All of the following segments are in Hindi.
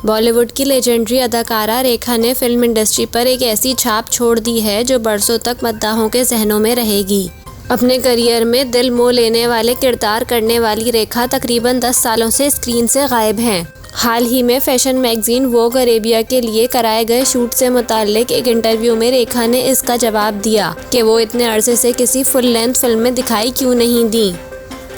बॉलीवुड की लेजेंडरी अदाकारा रेखा ने फिल्म इंडस्ट्री पर एक ऐसी छाप छोड़ दी है जो बरसों तक मद्दाहों के जहनों में रहेगी। अपने करियर में दिल मोह लेने वाले किरदार करने वाली रेखा तकरीबन 10 सालों से स्क्रीन से गायब हैं। हाल ही में फैशन मैगजीन वोग अरेबिया के लिए कराए गए शूट से मुताल्लिक एक इंटरव्यू में रेखा ने इसका जवाब दिया कि वो इतने अरसे से किसी फुल लेंथ फिल्म में दिखाई क्यों नहीं दी।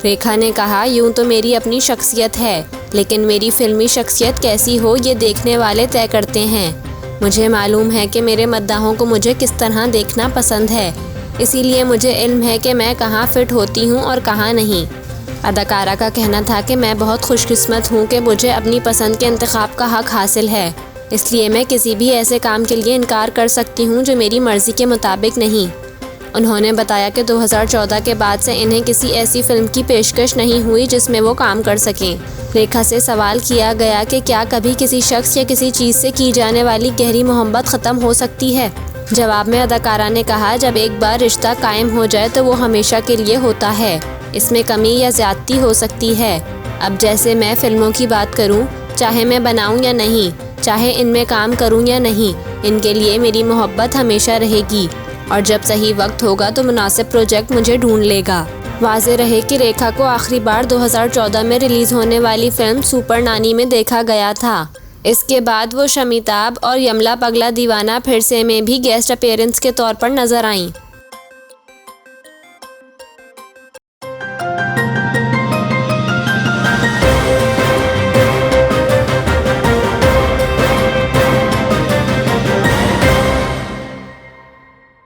रेखा ने कहा, यूं तो मेरी अपनी शख्सियत है, लेकिन मेरी फिल्मी शख्सियत कैसी हो ये देखने वाले तय करते हैं। मुझे मालूम है कि मेरे मद्दाहों को मुझे किस तरह देखना पसंद है, इसीलिए मुझे इल्म है कि मैं कहाँ फिट होती हूँ और कहाँ नहीं। अदाकारा का कहना था कि मैं बहुत खुशकिस्मत हूँ कि मुझे अपनी पसंद के इंतखाब का हक हासिल है, इसलिए मैं किसी भी ऐसे काम के लिए इनकार कर सकती हूँ जो मेरी मर्ज़ी के मुताबिक नहीं। उन्होंने बताया कि 2014 के बाद से इन्हें किसी ऐसी फिल्म की पेशकश नहीं हुई जिसमें वो काम कर सकें। रेखा से सवाल किया गया कि क्या कभी किसी शख्स या किसी चीज़ से की जाने वाली गहरी मोहब्बत ख़त्म हो सकती है। जवाब में अदाकारा ने कहा, जब एक बार रिश्ता कायम हो जाए तो वो हमेशा के लिए होता है, इसमें कमी या ज़्यादती हो सकती है। अब जैसे मैं फ़िल्मों की बात करूं, चाहे मैं बनाऊं या नहीं, चाहे इनमें काम करूं या नहीं, इनके लिए मेरी मोहब्बत हमेशा रहेगी और जब सही वक्त होगा तो मुनासिब प्रोजेक्ट मुझे ढूंढ लेगा। वाज़ेह रहे कि रेखा को आखिरी बार 2014 में रिलीज़ होने वाली फ़िल्म सुपर नानी में देखा गया था। इसके बाद वो शमिताब और यमला पगला दीवाना फिर से में भी गेस्ट अपीयरेंस के तौर पर नज़र आईं।